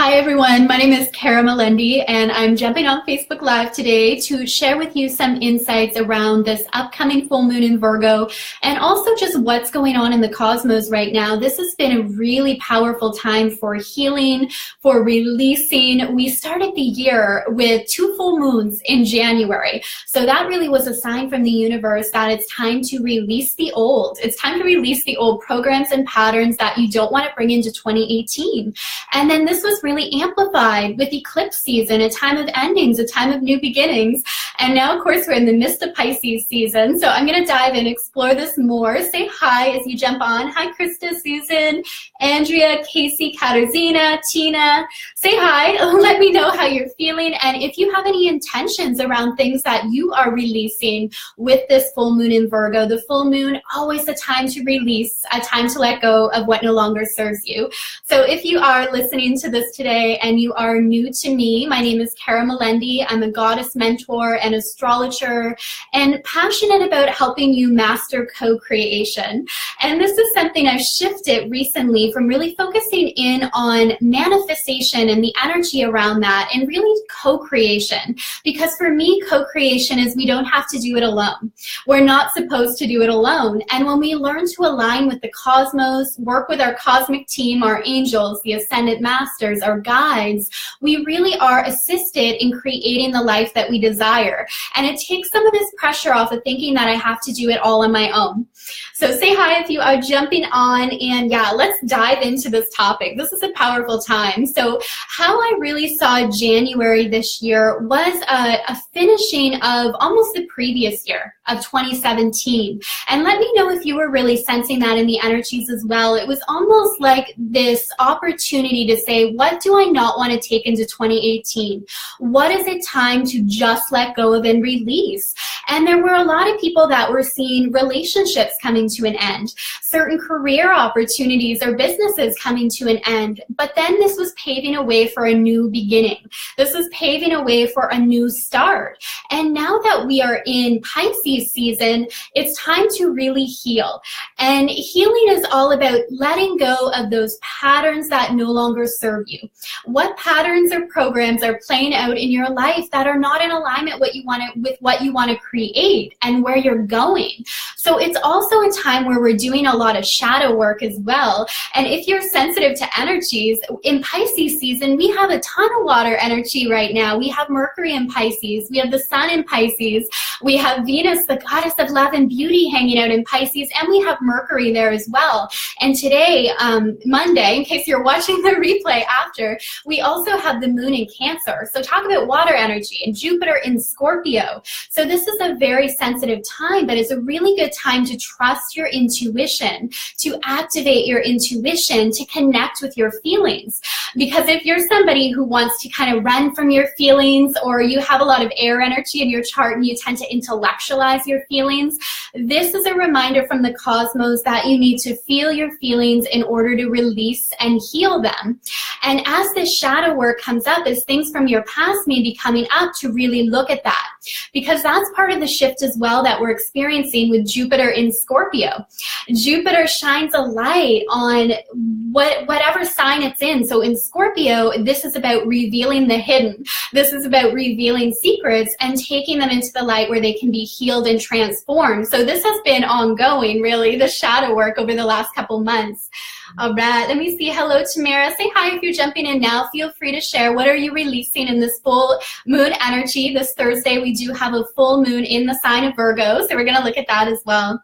Hi everyone, my name is Kara Melendi and I'm jumping on Facebook Live today to share with you some insights around this upcoming full moon in Virgo and also just what's going on in the cosmos right now. This has been a really powerful time for healing, for releasing. We started the year with 2 full moons in January. So that really was a sign from the universe that it's time to release the old. It's time to release the old programs and patterns that you don't want to bring into 2018. And then this was really amplified with eclipse season, a time of endings, a time of new beginnings. And now, of course, we're in the midst of Pisces season. So I'm going to dive in, explore this more. Say hi as you jump on. Hi, Krista, Susan, Andrea, Casey, Katarzyna, Tina. Say hi. Let me know how you're feeling. And if you have any intentions around things that you are releasing with this full moon in Virgo, the full moon, always a time to release, a time to let go of what no longer serves you. So if you are listening to this today and you are new to me, my name is Kara Melendi. I'm a goddess mentor and astrologer and passionate about helping you master co-creation. And this is something I've shifted recently from really focusing in on manifestation and the energy around that and really co-creation. Because for me, co-creation is we don't have to do it alone. We're not supposed to do it alone. And when we learn to align with the cosmos, work with our cosmic team, our angels, the ascendant masters, our guides, we really are assisted in creating the life that we desire. And it takes some of this pressure off of thinking that I have to do it all on my own. So say hi if you are jumping on, and yeah, let's dive into this topic. This is a powerful time. So how I really saw January this year was a finishing of almost the previous year of 2017. And let me know if you were really sensing that in the energies as well. It was almost like this opportunity to say, what do I not want to take into 2018? What is it time to just let go of and release? And there were a lot of people that were seeing relationships coming to an end, certain career opportunities or businesses coming to an end. But then this was paving a way for a new beginning. This was paving a way for a new start. And now that we are in Pisces season, it's time to really heal. And healing is all about letting go of those patterns that no longer serve you. What patterns or programs are playing out in your life that are not in alignment with what you want to create and where you're going? So it's also a time where we're doing a lot of shadow work as well. And if you're sensitive to energies, in Pisces season, we have a ton of water energy right now. We have Mercury in Pisces. We have the Sun in Pisces. We have Venus, the goddess of love and beauty, hanging out in Pisces. And we have Mercury there as well. And today, Monday, in case you're watching the replay after, we also have the moon in Cancer. So talk about water energy, and Jupiter in Scorpio. So this is a very sensitive time, but it's a really good time to trust your intuition, to activate your intuition, to connect with your feelings. Because if you're somebody who wants to kind of run from your feelings, or you have a lot of air energy in your chart and you tend to intellectualize your feelings, this is a reminder from the cosmos that you need to feel your feelings in order to release and heal them. And as this shadow work comes up, as things from your past may be coming up, to really look at that. Because that's part of the shift as well that we're experiencing with Jupiter in Scorpio. Jupiter shines a light on whatever sign it's in. So in Scorpio, this is about revealing the hidden. This is about revealing secrets and taking them into the light where they can be healed and transformed. So this has been ongoing, really, the shadow work over the last couple months. All right, let me see. Hello, Tamara. Say hi if you're jumping in now. Feel free to share. What are you releasing in this full moon energy? This Thursday, we do have a full moon in the sign of Virgo, so we're going to look at that as well.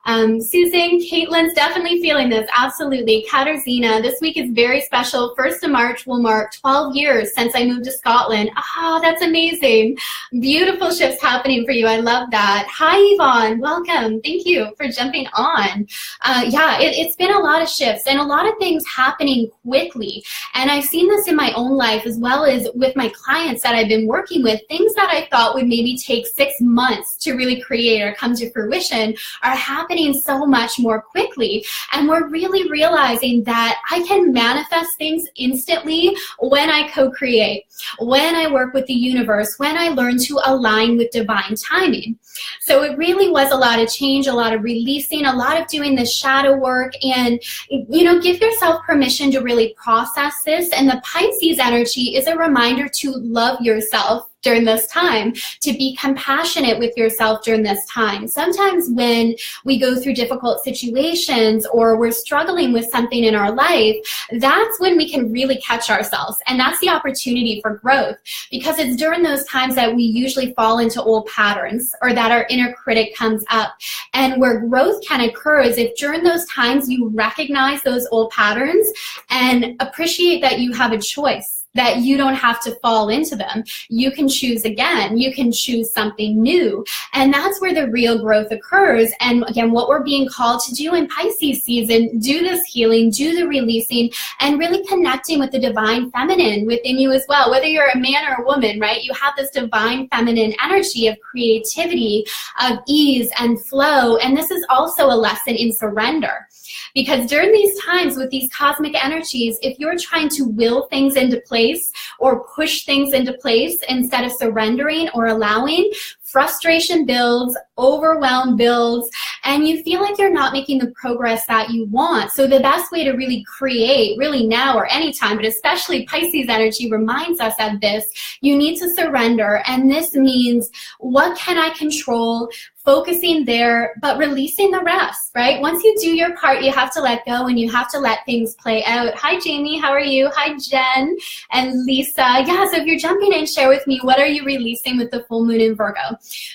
Susan, Caitlin's definitely feeling this. Absolutely. Katarzyna, this week is very special. 1st of March will mark 12 years since I moved to Scotland. Oh, that's amazing. Beautiful shifts happening for you. I love that. Hi, Yvonne. Welcome. Thank you for jumping on. Yeah, it's been a lot of shifts and a lot of things happening quickly. And I've seen this in my own life as well as with my clients that I've been working with. Things that I thought would maybe take 6 months to really create or come to fruition are happening happening so much more quickly. And we're really realizing that I can manifest things instantly when I co-create, when I work with the universe, when I learn to align with divine timing. So it really was a lot of change, a lot of releasing, a lot of doing the shadow work, and, you know, give yourself permission to really process this. And the Pisces energy is a reminder to love yourself during this time, to be compassionate with yourself during this time. Sometimes when we go through difficult situations or we're struggling with something in our life, that's when we can really catch ourselves. And that's the opportunity for growth, because it's during those times that we usually fall into old patterns, or that our inner critic comes up. And where growth can occur is if during those times you recognize those old patterns and appreciate that you have a choice, that you don't have to fall into them. You can choose again. You can choose something new. And that's where the real growth occurs. And again, what we're being called to do in Pisces season, do this healing, do the releasing, and really connecting with the divine feminine within you as well. Whether you're a man or a woman, right? You have this divine feminine energy of creativity, of ease and flow. And this is also a lesson in surrender. Because during these times with these cosmic energies, if you're trying to will things into place or push things into place instead of surrendering or allowing, frustration builds, overwhelm builds, and you feel like you're not making the progress that you want. So the best way to really create, really now or anytime, but especially Pisces energy reminds us of this, you need to surrender. And this means, what can I control? Focusing there, but releasing the rest, right? Once you do your part, you have to let go and you have to let things play out. Hi, Jamie. How are you? Hi, Jen and Lisa. Yeah, so if you're jumping in, share with me, what are you releasing with the full moon in Virgo?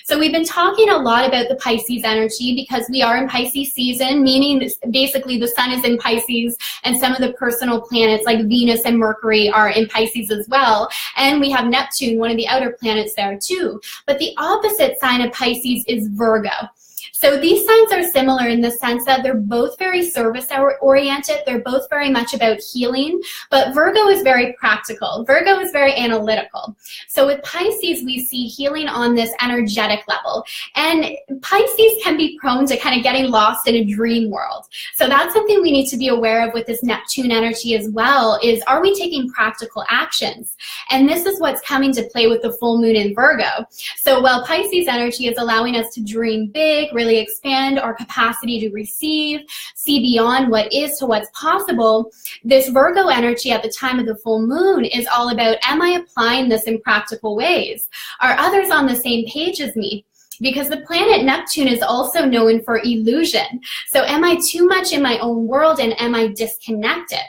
So we've been talking a lot about the Pisces energy because we are in Pisces season, meaning basically the sun is in Pisces and some of the personal planets like Venus and Mercury are in Pisces as well. And we have Neptune, one of the outer planets there too. But the opposite sign of Pisces is Virgo. So these signs are similar in the sense that they're both very service oriented. They're both very much about healing, but Virgo is very practical. Virgo is very analytical. So with Pisces, we see healing on this energetic level. And Pisces can be prone to kind of getting lost in a dream world. So that's something we need to be aware of with this Neptune energy as well, is are we taking practical actions? And this is what's coming to play with the full moon in Virgo. So while Pisces energy is allowing us to dream big, really expand our capacity to receive, see beyond what is to what's possible, this Virgo energy at the time of the full moon is all about, am I applying this in practical ways? Are others on the same page as me? Because the planet Neptune is also known for illusion. So am I too much in my own world and am I disconnected?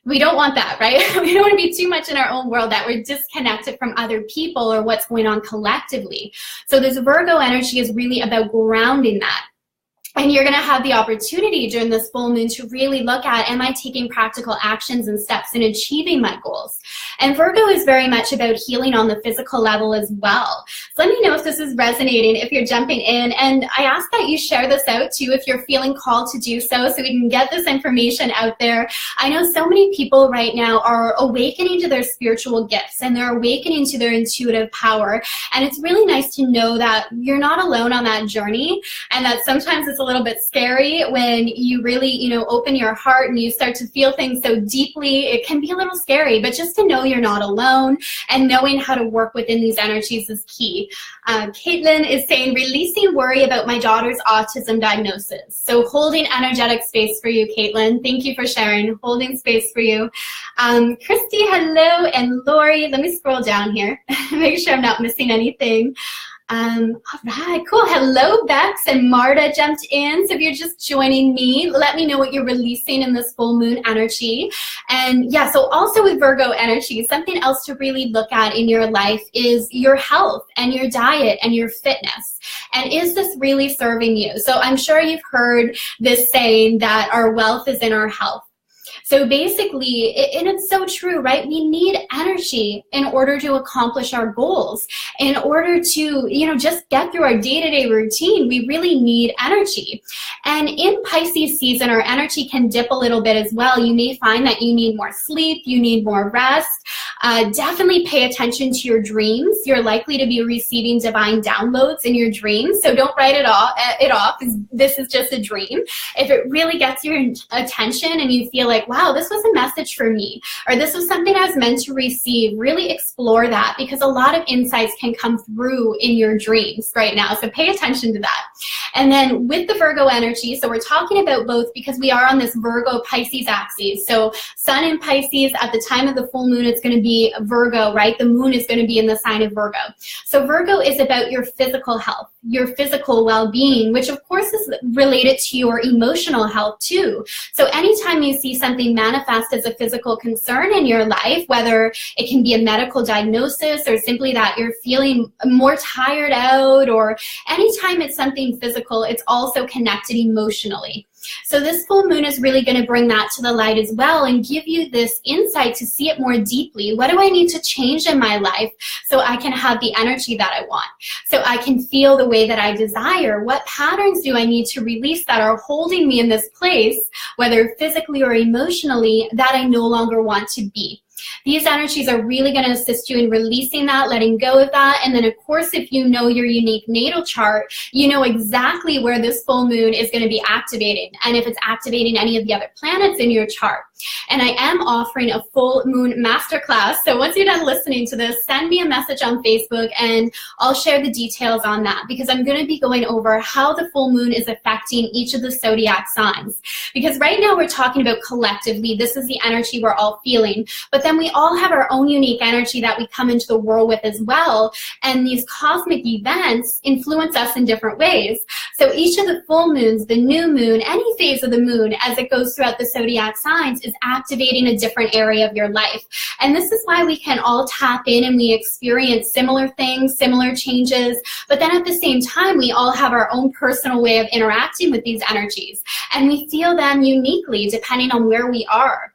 We don't want that, right? We don't want to be too much in our own world that we're disconnected from other people or what's going on collectively. So this Virgo energy is really about grounding that. And you're going to have the opportunity during this full moon to really look at, am I taking practical actions and steps in achieving my goals? And Virgo is very much about healing on the physical level as well. So let me know if this is resonating, if you're jumping in. And I ask that you share this out too if you're feeling called to do so we can get this information out there. I know so many people right now are awakening to their spiritual gifts and they're awakening to their intuitive power. And it's really nice to know that you're not alone on that journey, and that sometimes it's a little bit scary when you really, open your heart and you start to feel things so deeply. It can be a little scary, but just to know you're not alone and knowing how to work within these energies is key. Caitlin is saying, releasing worry about my daughter's autism diagnosis. So holding energetic space for you, Caitlin. Thank you for sharing. Holding space for you. Christy, hello, and Lori. Let me scroll down here. Make sure I'm not missing anything. All right, cool. Hello, Bex and Marta jumped in. So if you're just joining me, let me know what you're releasing in this full moon energy. And yeah, so also with Virgo energy, something else to really look at in your life is your health and your diet and your fitness. And is this really serving you? So I'm sure you've heard this saying that our wealth is in our health. So basically, and it's so true, right? We need energy in order to accomplish our goals. In order to, just get through our day-to-day routine, we really need energy. And in Pisces season, our energy can dip a little bit as well. You may find that you need more sleep, you need more rest. Definitely pay attention to your dreams. You're likely to be receiving divine downloads in your dreams, so don't write it off. This is just a dream. If it really gets your attention and you feel like, wow, this was a message for me, or this was something I was meant to receive, really explore that, because a lot of insights can come through in your dreams right now. So pay attention to that. And then with the Virgo energy, so we're talking about both because we are on this Virgo Pisces axis. So Sun in Pisces, at the time of the full moon, it's going to be Virgo, right? The moon is going to be in the sign of Virgo. So Virgo is about your physical health, your physical well-being, which of course is related to your emotional health too. So anytime you see something manifest as a physical concern in your life, whether it can be a medical diagnosis or simply that you're feeling more tired out, or anytime it's something physical, it's also connected emotionally. So this full moon is really going to bring that to the light as well and give you this insight to see it more deeply. What do I need to change in my life so I can have the energy that I want, so I can feel the way that I desire? What patterns do I need to release that are holding me in this place, whether physically or emotionally, that I no longer want to be? These energies are really going to assist you in releasing that, letting go of that. And then, of course, if you know your unique natal chart, you know exactly where this full moon is going to be activated, and if it's activating any of the other planets in your chart. And I am offering a full moon masterclass. So once you're done listening to this, send me a message on Facebook and I'll share the details on that, because I'm going to be going over how the full moon is affecting each of the zodiac signs. Because right now we're talking about collectively, this is the energy we're all feeling. But then we all have our own unique energy that we come into the world with as well. And these cosmic events influence us in different ways. So each of the full moons, the new moon, any phase of the moon as it goes throughout the zodiac signs is activating a different area of your life. And this is why we can all tap in and we experience similar things, similar changes. But then at the same time, we all have our own personal way of interacting with these energies. And we feel them uniquely depending on where we are.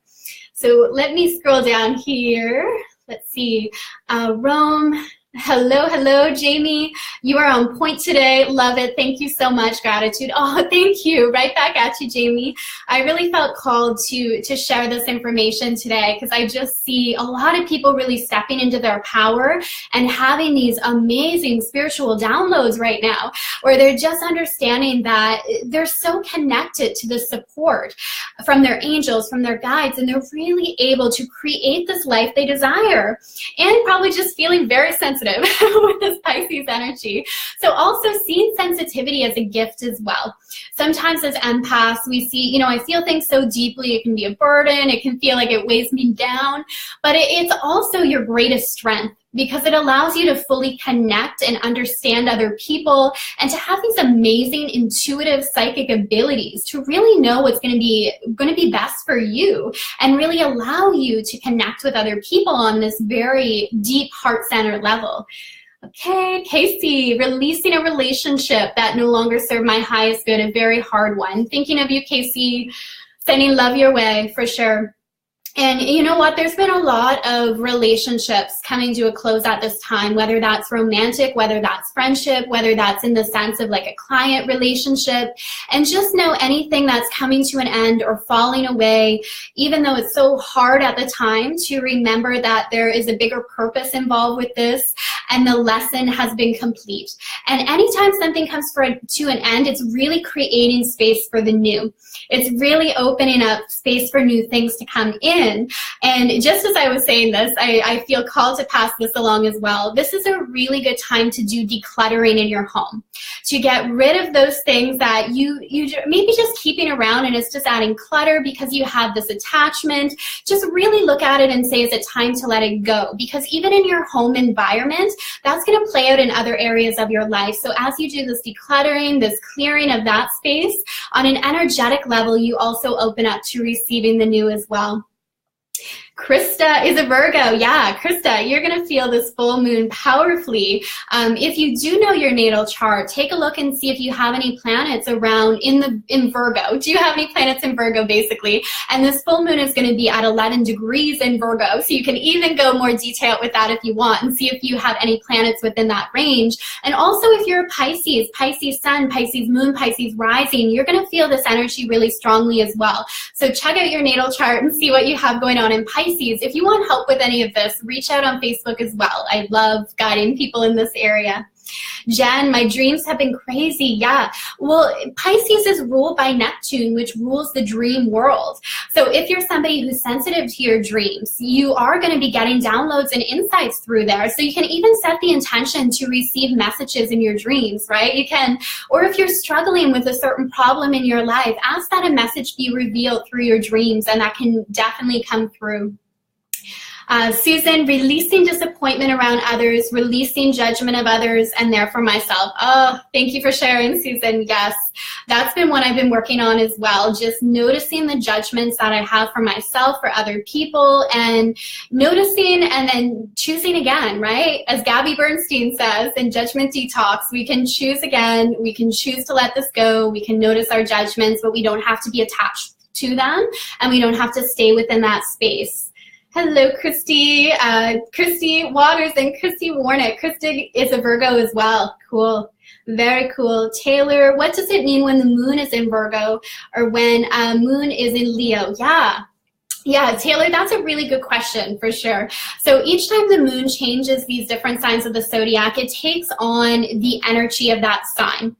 So let me scroll down here. Let's see. Rome. Hello, Jamie. You are on point today. Love it. Thank you so much. Gratitude. Oh, thank you. Right back at you, Jamie. I really felt called to share this information today because I just see a lot of people really stepping into their power and having these amazing spiritual downloads right now, where they're just understanding that they're so connected to the support from their angels, from their guides, and they're really able to create this life they desire, and probably just feeling very sensitive with this Pisces energy. So also seeing sensitivity as a gift as well. Sometimes as empaths, we see, I feel things so deeply, it can be a burden, it can feel like it weighs me down, but it's also your greatest strength, because it allows you to fully connect and understand other people and to have these amazing intuitive psychic abilities to really know what's going to be best for you, and really allow you to connect with other people on this very deep heart-centered level. Okay, Casey, releasing a relationship that no longer served my highest good, a very hard one. Thinking of you, Casey, sending love your way for sure. And you know what? There's been a lot of relationships coming to a close at this time, whether that's romantic, whether that's friendship, whether that's in the sense of like a client relationship. And just know anything that's coming to an end or falling away, even though it's so hard at the time, to remember that there is a bigger purpose involved with this, and the lesson has been complete. And anytime something comes to an end, it's really creating space for the new. It's really opening up space for new things to come in. And just as I was saying this, I feel called to pass this along as well. This is a really good time to do decluttering in your home, to get rid of those things that you maybe just keeping around and it's just adding clutter because you have this attachment. Just really look at it and say, is it time to let it go? Because even in your home environment, that's going to play out in other areas of your life. So as you do this decluttering, this clearing of that space, on an energetic level, you also open up to receiving the new as well. Krista is a Virgo. Yeah, Krista, you're going to feel this full moon powerfully. If you do know your natal chart, take a look and see if you have any planets around in Virgo. Do you have any planets in Virgo, basically? And this full moon is going to be at 11 degrees in Virgo, so you can even go more detailed with that if you want and see if you have any planets within that range. And also if you're a Pisces, Pisces sun, Pisces moon, Pisces rising, you're going to feel this energy really strongly as well. So check out your natal chart and see what you have going on in Pisces. Pisces. If you want help with any of this, reach out on Facebook as well. I love guiding people in this area. Jen, my dreams have been crazy. Yeah. Well, Pisces is ruled by Neptune, which rules the dream world. So if you're somebody who's sensitive to your dreams, you are going to be getting downloads and insights through there. So you can even set the intention to receive messages in your dreams, right? You can, or if you're struggling with a certain problem in your life, ask that a message be revealed through your dreams, and that can definitely come through. Susan, releasing disappointment around others, releasing judgment of others, and therefore myself. Oh, thank you for sharing, Susan. Yes, that's been one I've been working on as well. Just noticing the judgments that I have for myself, for other people, and noticing and then choosing again, right? As Gabby Bernstein says in Judgment Detox, we can choose again. We can choose to let this go. We can notice our judgments, but we don't have to be attached to them, and we don't have to stay within that space. Hello, Christy. Christy Waters and Christy Warnick. Christy is a Virgo as well. Cool. Very cool. Taylor, what does it mean when the moon is in Virgo or when moon is in Leo? Yeah, Taylor, that's a really good question for sure. So each time the moon changes these different signs of the zodiac, it takes on the energy of that sign.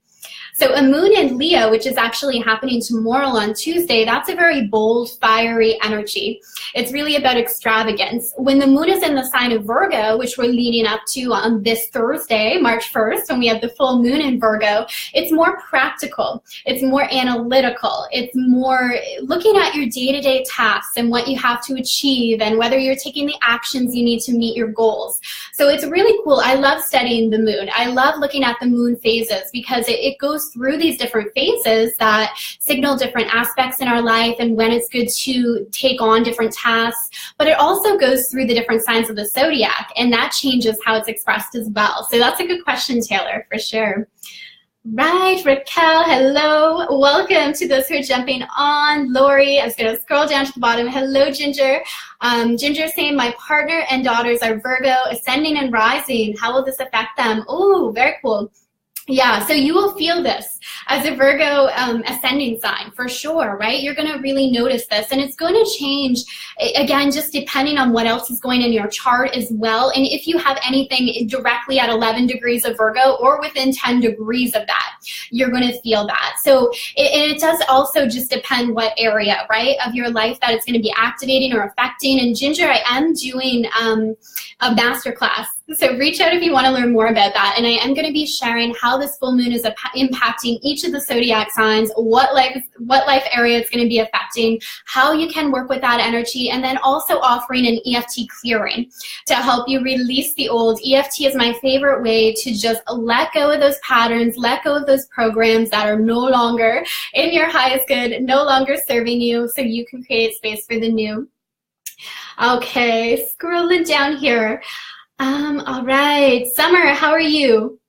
So a moon in Leo, which is actually happening tomorrow on Tuesday, that's a very bold, fiery energy. It's really about extravagance. When the moon is in the sign of Virgo, which we're leading up to on this Thursday, March 1st, when we have the full moon in Virgo, it's more practical. It's more analytical. It's more looking at your day-to-day tasks and what you have to achieve and whether you're taking the actions you need to meet your goals. So it's really cool. I love studying the moon. I love looking at the moon phases because it goes through these different phases that signal different aspects in our life and when it's good to take on different tasks, but it also goes through the different signs of the zodiac, and that changes how it's expressed as well. So that's a good question, Taylor, for sure. Right, Raquel, hello. Welcome to those who are jumping on. Lori, I was going to scroll down to the bottom. Hello, Ginger. Ginger saying, my partner and daughters are Virgo, ascending and rising. How will this affect them? Oh, very cool. Yeah, so you will feel this as a Virgo ascending sign for sure, right? You're going to really notice this, and it's going to change, again, just depending on what else is going in your chart as well. And if you have anything directly at 11 degrees of Virgo or within 10 degrees of that, you're going to feel that. So it does also just depend what area, right, of your life that it's going to be activating or affecting. And Ginger, I am doing a masterclass. So reach out if you want to learn more about that. And I am going to be sharing how this full moon is impacting each of the zodiac signs, what life area it's going to be affecting, how you can work with that energy, and then also offering an EFT clearing to help you release the old. EFT is my favorite way to just let go of those patterns, let go of those programs that are no longer in your highest good, no longer serving you, so you can create space for the new. Okay, scrolling down here. All right, Summer, how are you?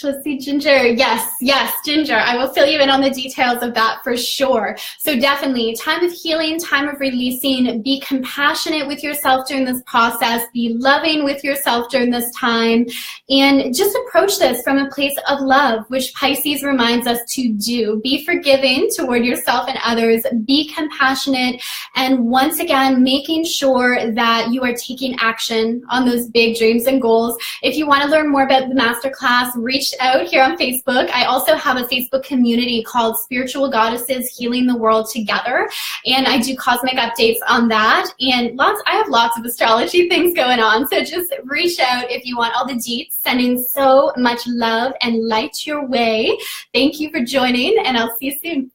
Let's see, Ginger. Yes, Ginger. I will fill you in on the details of that for sure. So definitely, time of healing, time of releasing. Be compassionate with yourself during this process. Be loving with yourself during this time. And just approach this from a place of love, which Pisces reminds us to do. Be forgiving toward yourself and others. Be compassionate. And once again, making sure that you are taking action on those big dreams and goals. If you want to learn more about the masterclass, reach out here on Facebook. I also have a Facebook community called Spiritual Goddesses Healing the World Together, and I do cosmic updates on that, and I have lots of astrology things going on, so just reach out if you want all the deets. Sending so much love and light your way. Thank you for joining, and I'll see you soon.